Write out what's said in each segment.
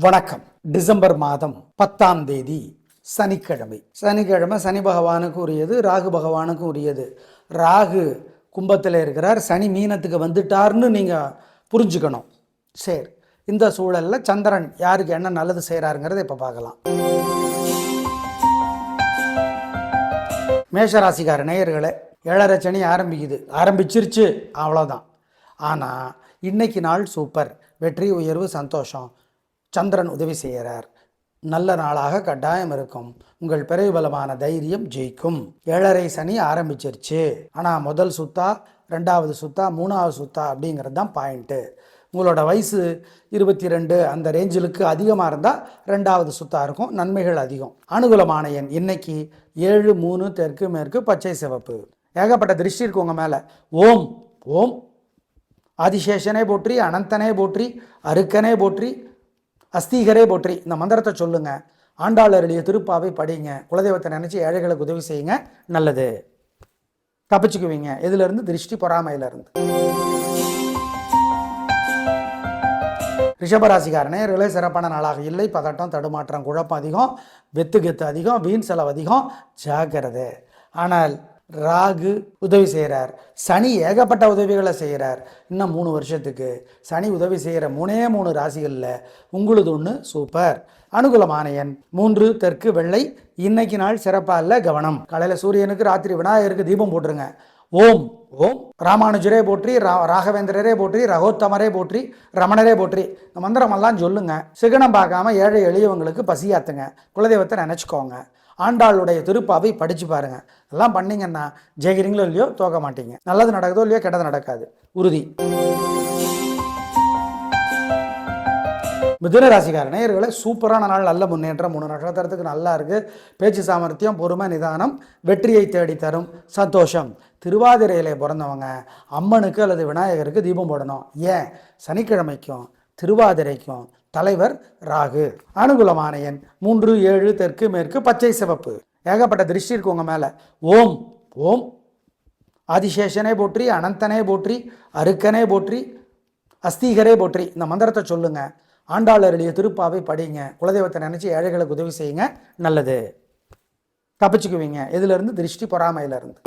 வணக்கம். டிசம்பர் மாதம் 10ஆம் தேதி சனிக்கிழமை. சனி பகவானுக்கு உரியது, ராகு பகவானுக்கு உரியது. ராகு கும்பத்தில் இருக்கிறார், சனி மீனத்துக்கு வந்துட்டார்னு நீங்கள் புரிஞ்சுக்கணும். சரி, இந்த சூழலில் சந்திரன் யாருக்கு என்ன நல்லது செய்கிறாருங்கிறத இப்போ பார்க்கலாம். மேஷராசிக்கார நேயர்களே, 7.5 சனி ஆரம்பிச்சிருச்சு, அவ்வளோதான். ஆனால் இன்னைக்கு நாள் சூப்பர், வெற்றி, உயர்வு, சந்தோஷம். சந்திரன் உதவி செய்கிறார், நல்ல நாளாக கட்டாயம் இருக்கும். உங்கள் பிறவி பலமான தைரியம் ஜெயிக்கும். 7.5 சனி ஆரம்பிச்சிருச்சு. ஆனால் முதல் சுத்தா, 2வது சுத்தா, 3வது சுத்தா அப்படிங்கிறது தான் பாயிண்ட்டு. உங்களோட வயசு 22 அந்த ரேஞ்சிலுக்கு அதிகமாக இருந்தால் 2வது சுத்தா இருக்கும், நன்மைகள் அதிகம். அனுகூலமான எண் இன்னைக்கு 7, 3, தெற்கு மேற்கு, பச்சை சிவப்பு. ஏகப்பட்ட திருஷ்டி இருக்கு உங்கள் மேலே. ஓம் ஓம் ஆதிசேஷனே போற்றி, அனந்தனே போற்றி, அருக்கனே போற்றி, அஸ்தீகரே போற்றி. இந்த மந்திரத்தை சொல்லுங்க, ஆண்டாள் அருளிய திருப்பாவை படிங்க, குலதெய்வத்தை நினைச்சு ஏழைகளுக்கு உதவி செய்யுங்க, நல்லது. தப்பிச்சுக்குவீங்க எதுலேருந்து? திருஷ்டி பொறாமையிலிருந்து. ரிஷபராசிக்கார நேயர்களே, சிறப்பான நாளாக இல்லை. பதட்டம், தடுமாற்றம், குழப்பம் அதிகம், வெத்து கெத்து அதிகம், வீண் செலவு அதிகம், ஜாக்கிரதை. ஆனால் ராகு உதவி செய்கிறார், சனி ஏகப்பட்ட உதவிகளை செய்கிறார். இன்னும் 3 வருஷத்துக்கு சனி உதவி செய்கிற 3 ராசிகளில் உங்களுது ஒன்று சூப்பர். அனுகூலமான எண் 3, தெற்கு வெள்ளை. இன்னைக்கு நாள் சிறப்பாக இல்லை, கவனம். காலையில் சூரியனுக்கு, ராத்திரி விநாயகருக்கு தீபம் போட்டுருங்க. ஓம் ஓம் ராமானுஜரே போற்றி, ராகவேந்திரரே போற்றி, ரகோத்தமரே போற்றி, ரமணரே போற்றி. இந்த மந்திரமெல்லாம் சொல்லுங்க. சிகனம் பார்க்காம ஏழை எளியவங்களுக்கு பசியாத்துங்க, குலதெய்வத்தை நினச்சிக்கோங்க, ஆண்டாளுடைய திருப்பாவை படித்து பாருங்கள். இதெல்லாம் பண்ணிங்கன்னா ஜெயிக்கிறீங்களோ இல்லையோ தோக்க மாட்டீங்க. நல்லது நடக்குதோ இல்லையோ கெட்டது நடக்காது, உறுதி. மிதுன ராசிக்கார நேயர்களே, சூப்பரான நாள், நல்ல முன்னேற்றம். 3 நட்சத்திரத்துக்கு நல்லா இருக்குது. பேச்சு சாமர்த்தியம், பொறுமை, நிதானம், வெற்றியை தேடித்தரும், சந்தோஷம். திருவாதிரையிலே பிறந்தவங்க அம்மனுக்கு அல்லது விநாயகருக்கு தீபம் போடணும். ஏன்? சனிக்கிழமைக்கும் திருவாதிரைக்கும் தலைவர் ராகு. அனுகூலமான எண் 3, 7, தெற்கு மேற்கு, பச்சை சிவப்பு. ஏகப்பட்ட திருஷ்டி இருக்கு உங்கள் மேலே. ஓம் ஓம் ஆதிசேஷனே போற்றி, அனந்தனே போற்றி, அருக்கனே போற்றி, அஸ்தீகரே போற்றி. இந்த மந்திரத்தை சொல்லுங்க, ஆண்டாள் அருளிய திருப்பாவை படிங்க, குலதெய்வத்தை நினைச்சு ஏழைகளுக்கு உதவி செய்யுங்க, நல்லது. தப்பிச்சுக்குவீங்க எதுலேருந்து? திருஷ்டி பொறாமையிலிருந்து.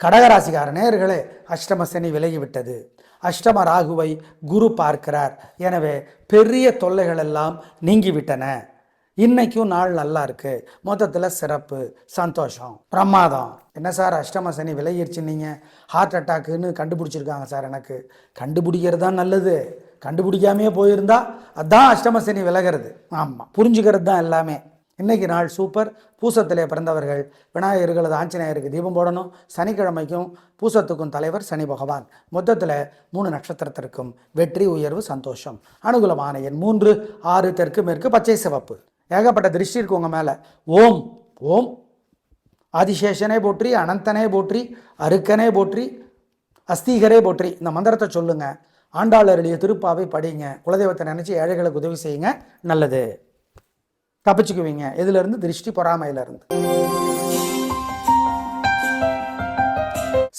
கடகராசிக்கார நேயர்களே, அஷ்டம சனி விலகிவிட்டது. அஷ்டம ராகுவை குரு பார்க்கிறார். எனவே பெரிய தொல்லைகள் எல்லாம் நீங்கிவிட்டன. இன்னைக்கும் நாள் நல்லா இருக்கு. மொத்தத்தில் சிறப்பு, சந்தோஷம், பிரமாதம். என்ன சார் அஷ்டம சனி விலகிருச்சு, நீங்கள் ஹார்ட் அட்டாக்குன்னு கண்டுபிடிச்சிருக்காங்க சார். எனக்கு கண்டுபிடிக்கிறது தான் நல்லது, கண்டுபிடிக்காமையே போயிருந்தா அதான் அஷ்டம சனி விலகிறது. ஆமாம், புரிஞ்சுக்கிறது தான் எல்லாமே. இன்றைக்கி நாள் சூப்பர். பூசத்திலே பிறந்தவர்கள் விநாயகருக்கு அல்லது ஆஞ்சநேயருக்கு தீபம் போடணும். சனிக்கிழமைக்கும் பூசத்துக்கும் தலைவர் சனி பகவான். மொத்தத்தில் 3 நட்சத்திரத்திற்கும் வெற்றி, உயர்வு, சந்தோஷம். அனுகூலமான எண் 3, 6, தெற்கு மேற்கு, பச்சை சிவப்பு. ஏகப்பட்ட திருஷ்டி இருக்கு உங்கள் மேலே. ஓம் ஓம் ஆதிசேஷனே போற்றி, அனந்தனே போற்றி, அருக்கனே போற்றி, அஸ்தீகரே போற்றி. இந்த மந்திரத்தை சொல்லுங்க, ஆண்டாள் அருளிய திருப்பாவை படிங்க, குலதெய்வத்தை நினைச்சு ஏழைகளுக்கு உதவி செய்யுங்க, நல்லது. தப்பிச்சுக்குவீங்க எதுலேருந்து? திருஷ்டி பொறாமையிலிருந்து.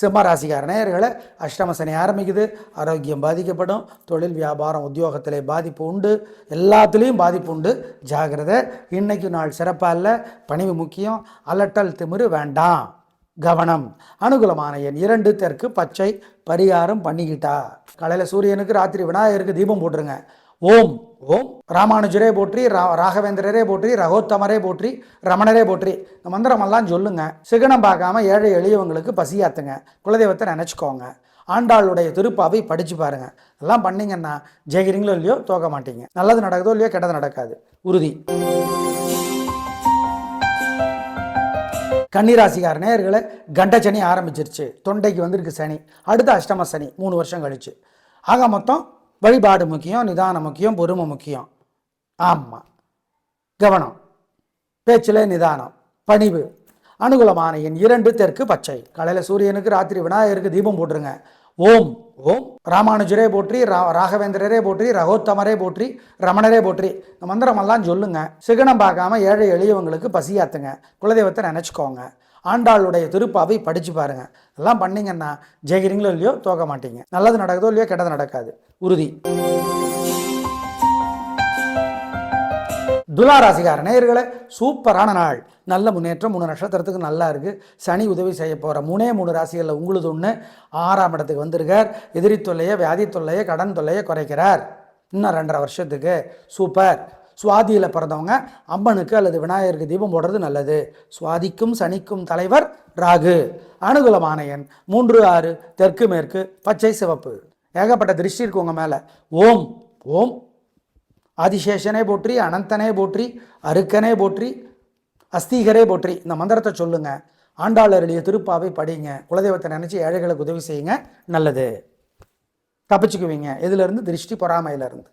சிம்ம ராசிக்கார நேயர்களே, அஷ்டம சனி ஆரம்பிக்குது. ஆரோக்கியம் பாதிக்கப்படும். தொழில், வியாபாரம், உத்தியோகத்திலே பாதிப்பு உண்டு. எல்லாத்துலேயும் பாதிப்பு உண்டு, ஜாகிரதை. இன்னைக்கு நாள் சிறப்பாக இல்லை, பணிவு முக்கியம். அலட்டல், திமிரு வேண்டாம், கவனம். அனுகூலமான எண் 2, தெற்கு பச்சை. பரிகாரம் பண்ணிக்கிட்டா காலையில் சூரியனுக்கு, ராத்திரி விநாயகருக்கு தீபம் போட்டுருங்க. ஓம் ஓம் ராமானுஜரே போற்றி, ராகவேந்திரரே போற்றி, ரகோத்தமரே போற்றி, ரமணரே போற்றி. இந்த மந்திரமெல்லாம் சொல்லுங்க. சிகனம் பார்க்காம ஏழை எளியவங்களுக்கு பசியாத்துங்க, குலதெய்வத்தை நினச்சிக்கோங்க, ஆண்டாளுடைய திருப்பாவை படித்து பாருங்க. எல்லாம் பண்ணிங்கன்னா ஜெயிக்கிறீங்களோ இல்லையோ தோக்க மாட்டீங்க. நல்லது நடக்குதோ இல்லையோ கெட்டது நடக்காது, உறுதி. கன்னிராசிக்கார நேயர்களே, கண்ட சனி ஆரம்பிச்சிருச்சு. தொண்டைக்கு வந்திருக்கு சனி. அடுத்த அஷ்டம சனி 3 வருஷம் கழிச்சு. ஆக மொத்தம் வழிபாடு முக்கியம், நிதானம் முக்கியம், பொறுமை முக்கியம். ஆமாம், கவனம். பேச்சில் நிதானம், பணிவு. அனுகூலமான எண் 2, தெற்கு பச்சை. காலையில் சூரியனுக்கு, ராத்திரி விநாயகருக்கு தீபம் போட்டுருங்க. ஓம் ஓம் ராமானுஜரே போற்றி, ராகவேந்திரரே போற்றி, ரகோத்தமரே போற்றி, ரமணரே போற்றி. இந்த மந்திரமெல்லாம் சொல்லுங்க. சிகனம் பார்க்காம ஏழை எளியவங்களுக்கு பசியாத்துங்க, குலதெய்வத்தை நினச்சிக்கோங்க, ஆண்டாளுடைய திருப்பாவை படித்து பாருங்கள். இதெல்லாம் பண்ணிங்கன்னா ஜெயிக்கிறீங்களோ இல்லையோ தோக்க மாட்டீங்க. நல்லது நடக்குதோ இல்லையோ கெட்டது நடக்காது, உறுதி. துலா ராசிக்கார நேயர்களே, சூப்பரான நாள், நல்ல முன்னேற்றம். 3 நட்சத்திரத்துக்கு நல்லா இருக்குது. சனி உதவி செய்ய போகிற 3 ராசிகளில் உங்களுது ஒன்று 6ஆம் இடத்துக்கு வந்திருக்கார். எதிரி தொல்லையை, வியாதி தொல்லையை, கடன் தொல்லையை குறைக்கிறார். இன்னும் 2.5 வருஷத்துக்கு சூப்பர். சுவாதியில் பிறந்தவங்க அம்மனுக்கு அல்லது விநாயகருக்கு தீபம் போடுறது நல்லது. சுவாதிக்கும் சனிக்கும் தலைவர் ராகு. அனுகூலமான எண் 3, 6, தெற்கு மேற்கு, பச்சை சிவப்பு. ஏகப்பட்ட திருஷ்டி இருக்கு உங்கள் மேலே. ஓம் ஓம் ஆதிசேஷனே போற்றி, அனந்தனே போற்றி, அருக்கனே போற்றி, அஸ்தீகரே போற்றி. இந்த மந்திரத்தை சொல்லுங்க. ஆண்டாளருடைய திருப்பாவை படிங்க. குலதெய்வத்தை நினைச்சு ஏழைகளுக்கு உதவி செய்யுங்க. நல்லது. தப்பிச்சுக்குவீங்க எதுலேருந்து? திருஷ்டி பொறாமையிலிருந்து.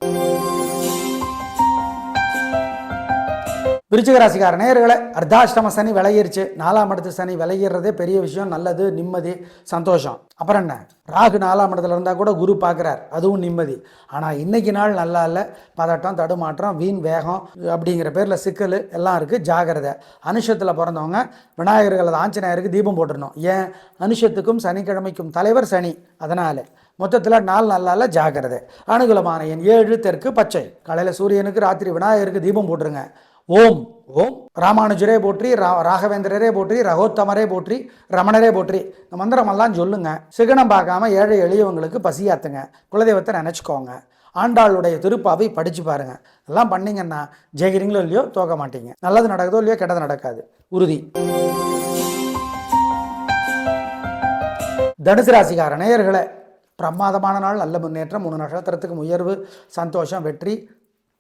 விருச்சிக ராசிக்கார நேயர்களே, அர்த்தாஷ்டம சனி விலகிருச்சு. 4ஆம் இடத்து சனி விலகிறதே பெரிய விஷயம். நல்லது, நிம்மதி, சந்தோஷம். அப்புறம் என்ன, ராகு 4ஆம் இடத்துல இருந்தால் கூட குரு பார்க்குறார், அதுவும் நிம்மதி. ஆனால் இன்னைக்கு நாள் நல்லா இல்லை. பதட்டம், தடுமாற்றம், வீண் வேகம் அப்படிங்கிற பேரில் சிக்கல் எல்லாம் இருக்குது. ஜாகிரதை. அனுஷத்தில் பிறந்தவங்க விநாயகர்கள் அல்லது ஆஞ்சநேயருக்கு தீபம் போட்டுடணும். ஏன்? அனுஷத்துக்கும் சனிக்கிழமைக்கும் தலைவர் சனி. அதனால் மொத்தத்தில் நாள் நல்லா இல்லை, ஜாகிரதை. அனுகூலமான எண் 7, தெற்கு பச்சை. காலையில் சூரியனுக்கு, ராத்திரி விநாயகருக்கு தீபம் போட்டுருங்க. ஓம் ஓம் ராமானுஜரே போற்றி, ராகவேந்திரரே போற்றி, ரகோத்தமரே போற்றி, ரமணரே போற்றி. இந்த மந்திரமெல்லாம் சொல்லுங்க. சிகனம் பார்க்காம ஏழை எளியவங்களுக்கு பசியாத்துங்க. குலதெய்வத்தை நினச்சிக்கோங்க. ஆண்டாளுடைய திருப்பாவை படித்து பாருங்க. எல்லாம் பண்ணிங்கன்னா ஜெயிக்கிறீங்களோ இல்லையோ தோக்க மாட்டீங்க. நல்லது நடக்குதோ இல்லையோ கெட்டது நடக்காது, உறுதி. தனுசு ராசிக்கார நேயர்களே, பிரமாதமான நாள், நல்ல முன்னேற்றம். 3 நட்சத்திரத்துக்கு உயர்வு, சந்தோஷம், வெற்றி,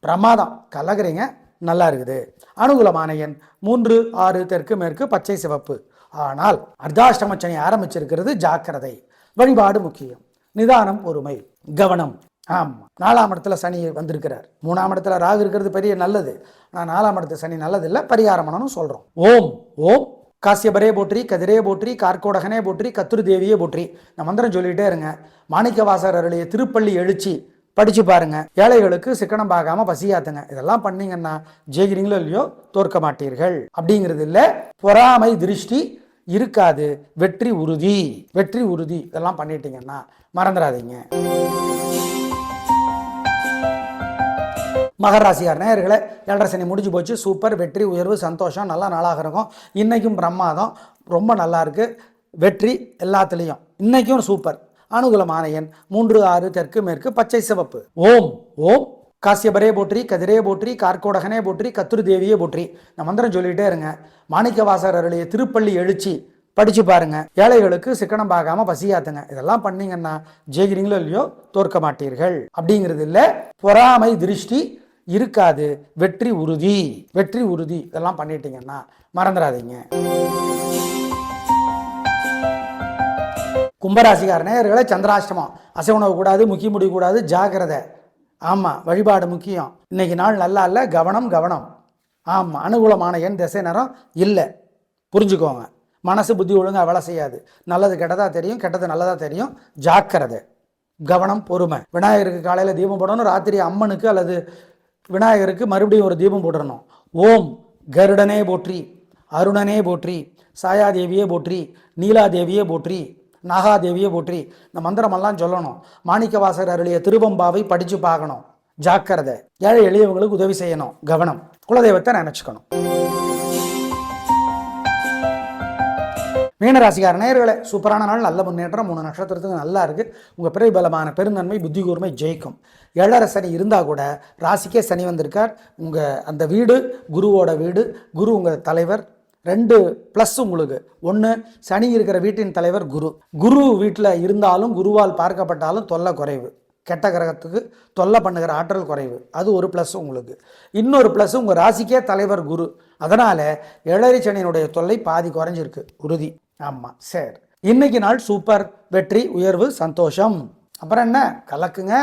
பிரமாதம். கலகுறீங்க, நல்லா இருக்குது. அனுகூலமான எண் 3, 6, தெற்கு மேற்கு, பச்சை சிவப்பு. ஆனால் அர்த்தாஷ்டம சனி ஆரம்பிச்சிருக்கிறது. ஜாக்கிரதை. வழிபாடு முக்கியம். நிதானம், பொறுமை, கவனம். ஆமாம், 4ஆம் இடத்துல சனி வந்திருக்கிறார். 3ஆம் இடத்துல ராகு இருக்கிறது பெரிய நல்லது. நான் 4ஆம் இடத்துல சனி நல்லதில்லை, பரிகாரம் பண்ணணும்னு சொல்கிறோம். ஓம் ஓம் காசியபரே போற்றி, கதிரே போற்றி, கார்கோடகனே போற்றி, கத்துரு தேவியே போற்றி. இந்த மந்திரம் சொல்லிகிட்டே இருங்க. மாணிக்கவாசகர் அருளிய திருப்பள்ளி எழுச்சி படித்து பாருங்க. ஏழைகளுக்கு சிக்கனம் பார்க்காம பசியாத்துங்க. இதெல்லாம் பண்ணீங்கன்னா ஜெயிக்கிறீங்களோ இல்லையோ தோற்க மாட்டீர்கள். அப்படிங்கிறது இல்லை, பொறாமை திருஷ்டி இருக்காது. வெற்றி உறுதி, வெற்றி உறுதி. இதெல்லாம் பண்ணிட்டீங்கன்னா மறந்துடாதீங்க. மகர ராசியார் நேயர்களே, 7.5 சனி முடிஞ்சு போச்சு. சூப்பர். வெற்றி, உயர்வு, சந்தோஷம், நல்ல நாளாக இருக்கும். இன்றைக்கும் பிரமாதம், ரொம்ப நல்லா இருக்குது. வெற்றி எல்லாத்துலேயும் இன்றைக்கும் சூப்பர். அனுகூலமான எண் 3, 6, தெற்கு மேற்கு, பச்சை சிவப்பு. ஓம் ஓம் காசியபரே போற்றி, கதிரே போற்றி, கார்கோடகனே போற்றி, கத்துரு தேவியே போற்றி. இந்த மந்திரம் சொல்லிகிட்டே இருங்க. மாணிக்கவாசகர் அருளிய திருப்பள்ளி எழுச்சி படித்து பாருங்க. ஏழைகளுக்கு சிக்கனம் பார்க்காம பசியாத்துங்க. இதெல்லாம் பண்ணீங்கன்னா ஜெயிக்கிறீங்களோ இல்லையோ தோற்க மாட்டீர்கள். அப்படிங்கிறது இல்லை, பொறாமை திருஷ்டி இருக்காது. வெற்றி உறுதி, வெற்றி உறுதி. இதெல்லாம் பண்ணிட்டீங்கன்னா மறந்துடாதீங்க. கும்பராசிக்கார நேயர்களை, சந்திராஷ்டமம். அசை உணவு கூடாது, முக்கிய முடிவு கூடாது, ஜாகிரதை. ஆமாம், வழிபாடு முக்கியம். இன்னைக்கு நாள் நல்லா இல்லை, கவனம் கவனம். ஆமாம், அனுகூலமான எண், திசை நேரம் இல்லை, புரிஞ்சுக்கோங்க. மனசு புத்தி ஒழுங்காக வேலை செய்யாது. நல்லது கெட்டதாக தெரியும், கெட்டது நல்லதாக தெரியும், ஜாக்கிரதை. கவனம், பொறுமை. விநாயகருக்கு காலையில் தீபம் போடணும். ராத்திரி அம்மனுக்கு அல்லது விநாயகருக்கு மறுபடியும் ஒரு தீபம் போட்டுடணும். ஓம் கருடனே போற்றி, அருணனே போற்றி, சாயாதேவியே போற்றி, நீலாதேவியே போற்றி, நாகாதேவியை போற்றி. இந்த மந்திரமெல்லாம் சொல்லணும். மாணிக்கவாசகர் அருளிய திருவம்பாவை படித்து பார்க்கணும். ஜாக்கிரதை. ஏழை எளியவங்களுக்கு உதவி செய்யணும். கவனம். குலதெய்வத்தை நினைச்சுக்கணும். மீனராசிக்கார நேயர்களே, சூப்பரான நாள், நல்ல முன்னேற்றம். 3 நட்சத்திரத்துக்கு நல்லா இருக்குது. உங்கள் பிரபலமான பெருநன்மை, புத்தி கூர்மை ஜெயிக்கும். 7.5 சனி இருந்தால் கூட ராசிக்கே சனி வந்திருக்கார். உங்கள் அந்த வீடு குருவோட வீடு. குரு உங்கள் தலைவர். 2 ப்ளஸ் உங்களுக்கு. 1, சனி இருக்கிற வீட்டின் தலைவர் குரு. குரு வீட்டில் இருந்தாலும் குருவால் பார்க்கப்பட்டாலும் தொல்லை குறைவு. கெட்ட கிரகத்துக்கு தொல்லை பண்ணுகிற ஆற்றல் குறைவு. அது ஒரு ப்ளஸ் உங்களுக்கு. இன்னொரு ப்ளஸ், உங்கள் ராசிக்கே தலைவர் குரு. அதனால் 7.5 சனியினுடைய தொல்லை பாதி குறைஞ்சிருக்கு, உறுதி. ஆமாம், சரி. இன்னைக்கு நாள் சூப்பர். வெற்றி, உயர்வு, சந்தோஷம். அப்புறம் என்ன, கலக்குங்க.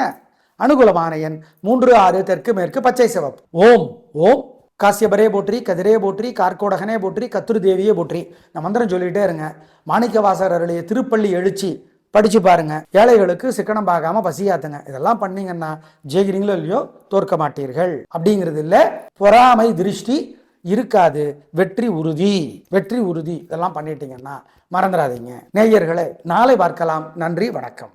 அனுகூலமான எண் 3, 6, தெற்கு மேற்கு, பச்சை சிவப்பு. ஓம் ஓம் காசியபரே போற்றி, கதிரே போற்றி, கார்கோடகனே போற்றி, கத்துரு தேவியே போற்றி. இந்த மந்திரம் சொல்லிகிட்டே இருங்க. மாணிக்கவாசகர் அருளிய திருப்பள்ளி எழுச்சி படித்து பாருங்க. ஏழைகளுக்கு சிக்கனம் பார்க்காம பசியாத்துங்க. இதெல்லாம் பண்ணீங்கன்னா ஜெயிக்கிறீங்களோ இல்லையோ தோற்க மாட்டீர்கள். அப்படிங்கிறது இல்லை, பொறாமை திருஷ்டி இருக்காது. வெற்றி உறுதி, வெற்றி உறுதி. இதெல்லாம் பண்ணிட்டீங்கன்னா மறந்துடாதீங்க. நேயர்களே, நாளை பார்க்கலாம். நன்றி, வணக்கம்.